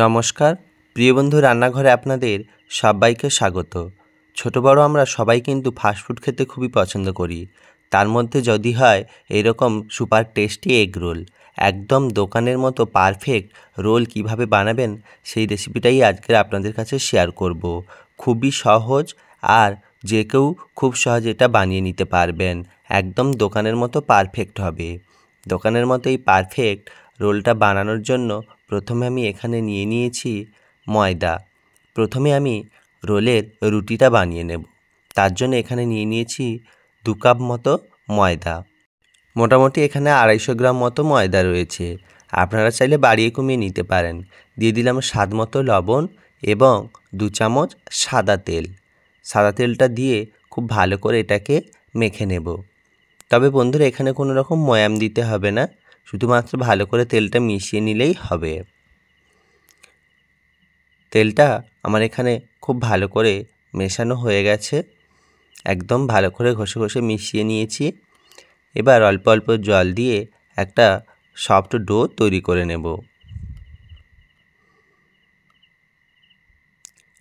নমস্কার প্রিয় বন্ধু, রান্নাঘরে আপনাদের সবাইকে স্বাগত। ছোট বড় আমরা সবাই কিন্তু ফাস্টফুড খেতে খুবই পছন্দ করি। তার মধ্যে যদি হয় এরকম সুপার টেস্টি এগ রোল, একদম দোকানের মতো পারফেক্ট রোল কিভাবে বানাবেন সেই রেসিপিটাই আজকের আপনাদের কাছে শেয়ার করব। খুবই সহজ, আর যে কেউ খুব সহজে এটা বানিয়ে নিতে পারবেন। একদম দোকানের মতো পারফেক্ট হবে। দোকানের মতো এই পারফেক্ট রোলটা বানানোর জন্য প্রথমে আমি এখানে নিয়ে নিয়েছি ময়দা। প্রথমে আমি রোলের রুটিটা বানিয়ে নেব। তার জন্য এখানে নিয়ে নিয়েছি 2 কাপ মতো ময়দা। মোটামুটি এখানে 250 গ্রাম মতো ময়দা রয়েছে। আপনারা চাইলে বাড়িয়ে কমিয়ে নিতে পারেন। দিয়ে দিলাম স্বাদ মতো লবণ এবং 2 চামচ সাদা তেল। সাদা তেলটা দিয়ে খুব ভালো করে এটাকে মেখে নেব। তবে বন্ধুরা, এখানে কোনো রকম ময়াম দিতে হবে না, শুধুমাত্র ভালো করে তেলটা মিশিয়ে নিলেই হবে। তেলটা আমার এখানে খুব ভালো করে মেশানো হয়ে গেছে। একদম ভালো করে ঘষে ঘষে মিশিয়ে নিয়েছি। এবার অল্প অল্প জল দিয়ে একটা সফট ডো তৈরি করে নেব।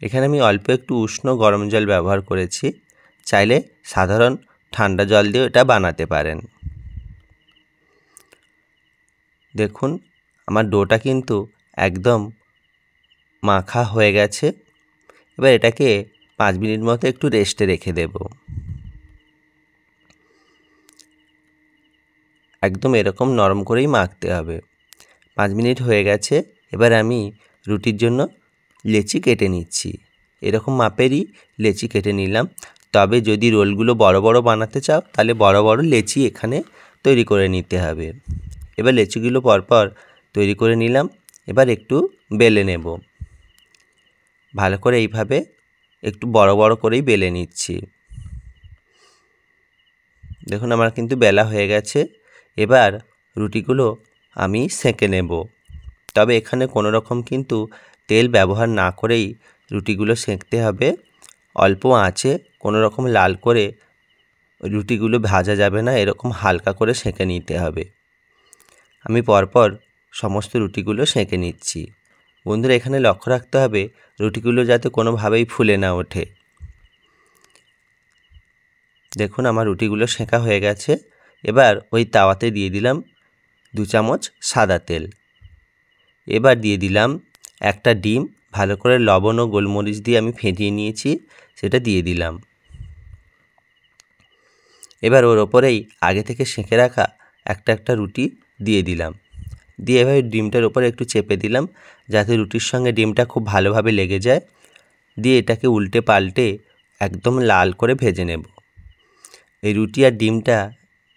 এখানে আমি অল্প একটু উষ্ণ গরম জল ব্যবহার করেছি। চাইলে সাধারণ ঠান্ডা জল দিয়েও এটা বানাতে পারেন। দেখুন, আমার ডোটা কিন্তু একদম মাখা হয়ে গেছে। এবার এটাকে 5 মিনিট মতো একটু রেস্টে রেখে দেব। একদম এরকম নরম করেই মাখতে হবে। 5 মিনিট হয়ে গেছে। এবার আমি রুটির জন্য লেচি কেটে নিচ্ছি। এরকম মাপেরই লেচি কেটে নিলাম। তবে যদি রোলগুলো বড় বড় বানাতে চাও তাহলে বড় বড় লেচি এখানে তৈরি করে নিতে হবে। এবার লেচিগুলো পরপর তৈরি করে নিলাম। এবার একটু বেলে নেব। ভালো করে এইভাবে একটু বড় বড় করেই বেলে নিচ্ছি। দেখুন, আমার কিন্তু বেলা হয়ে গেছে। এবার রুটিগুলো আমি সেঁকে নেব। তবে এখানে কোনো রকম কিন্তু তেল ব্যবহার না করেই রুটিগুলো সেঁকতে হবে। অল্প আঁচে কোনো রকম লাল করে রুটিগুলো ভাজা যাবে না, এরকম হালকা করে সেঁকে নিতে হবে। আমি পরপর সমস্ত রুটিগুলো সেঁকে নিচ্ছি। বন্ধুরা, এখানে লক্ষ্য রাখতে হবে রুটিগুলো যাতে কোনোভাবেই ফুলে না ওঠে। দেখুন, আমার রুটিগুলো সেঁকা হয়ে গেছে। এবার ওই তাওয়াতে দিয়ে দিলাম 2 চামচ সাদা তেল। এবার দিয়ে দিলাম একটা ডিম। ভালো করে লবণ ও গোলমরিচ দিয়ে আমি ফেটিয়ে নিয়েছি, সেটা দিয়ে দিলাম। এবার ওর ওপরেই আগে থেকে সেঁকে রাখা একটা রুটি দিয়ে দিলাম। দিয়ে এভাবে ডিমটার ওপরে একটু চেপে দিলাম যাতে রুটির সঙ্গে ডিমটা খুব ভালোভাবে লেগে যায়। দিয়ে এটাকে উল্টে পাল্টে একদম লাল করে ভেজে নেব। এই রুটি আর ডিমটা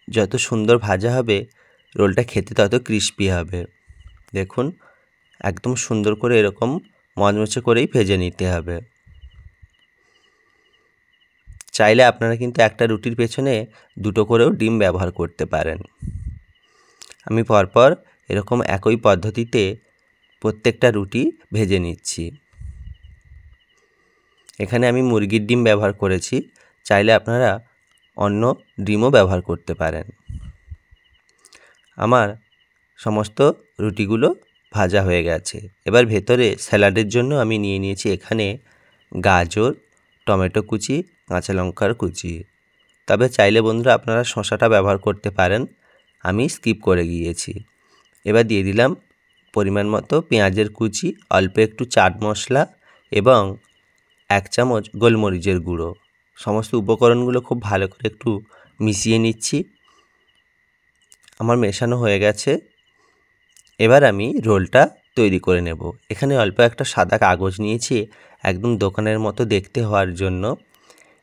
যত সুন্দর ভাজা হবে রোলটা খেতে তত ক্রিস্পি হবে। দেখুন, একদম সুন্দর করে এরকম মচমচে করেই ভেজে নিতে হবে। চাইলে আপনারা কিন্তু একটা রুটির পেছনে 2টো করেও ডিম ব্যবহার করতে পারেন। আমি পরপর এরকম একই পদ্ধতিতে প্রত্যেকটা রুটি ভেজে নিচ্ছি। এখানে আমি মুরগির ডিম ব্যবহার করেছি, চাইলে আপনারা অন্য ডিমও ব্যবহার করতে পারেন। আমার সমস্ত রুটিগুলো ভাজা হয়ে গেছে। এবার ভেতরে স্যালাডের জন্য আমি নিয়ে নিয়েছি এখানে গাজর, টমেটো কুচি, কাঁচা লঙ্কার কুচি। তবে চাইলে বন্ধুরা আপনারা শসাটা ব্যবহার করতে পারেন, আমি স্কিপ করে গিয়েছি। এবার দিয়ে দিলাম পরিমাণ মতো পেঁয়াজের কুচি, অল্প একটু চাট মশলা এবং 1 চামচ গোলমরিচের গুঁড়ো। সমস্ত উপকরণগুলো খুব ভালো করে একটু মিশিয়ে নিচ্ছি। আমার মেশানো হয়ে গেছে। এবার আমি রোলটা তৈরি করে নেব। এখানে অল্প একটা সাদা কাগজ নিয়েছি, একদম দোকানের মতো দেখতে হওয়ার জন্য।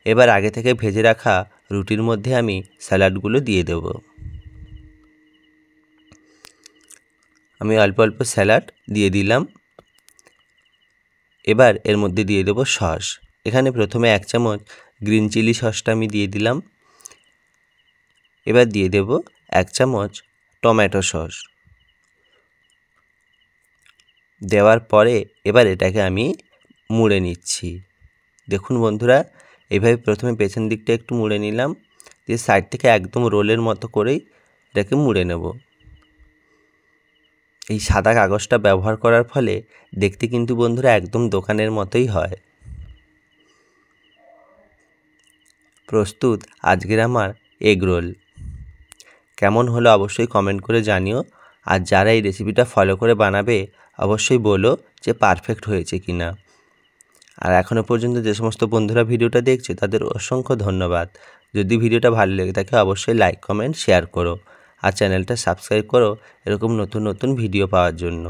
এবার আগে থেকে ভেজে রাখা রুটির মধ্যে আমি স্যালাডগুলো দিয়ে দেব। আমি অল্প অল্প স্যালাড দিয়ে দিলাম। এবার এর মধ্যে দিয়ে দেব সস। এখানে প্রথমে 1 চামচ গ্রিন চিলি সসটা আমি দিয়ে দিলাম। এবার দিয়ে দেব 1 চামচ টমেটো সস। দেওয়ার পরে এবার এটাকে আমি মুড়ে নিচ্ছি। দেখুন বন্ধুরা, এভাবে প্রথমে পেছন দিকটা একটু মুড়ে নিলাম, দিয়ে সাইড থেকে একদম রোলের মতো করেই এটাকে মুড়ে নেব। এই সাদা কাগজটা ব্যবহার করার ফলে দেখতে কিন্তু বন্ধুরা একদম দোকানের মতোই হয়। প্রস্তুত আজকের আমার এগ রোল। কেমন হলো অবশ্যই কমেন্ট করে জানিও। আর যারা এই রেসিপিটা ফলো করে বানাবে অবশ্যই বলো যে পারফেক্ট হয়েছে কি না। আর এখনও পর্যন্ত যে সমস্ত বন্ধুরা ভিডিওটা দেখছে তাদের অসংখ্য ধন্যবাদ। যদি ভিডিওটা ভালো লেগে থাকে অবশ্যই লাইক কমেন্ট শেয়ার করো আর চ্যানেলটা সাবস্ক্রাইব করো এরকম নতুন নতুন ভিডিও পাওয়ার জন্য।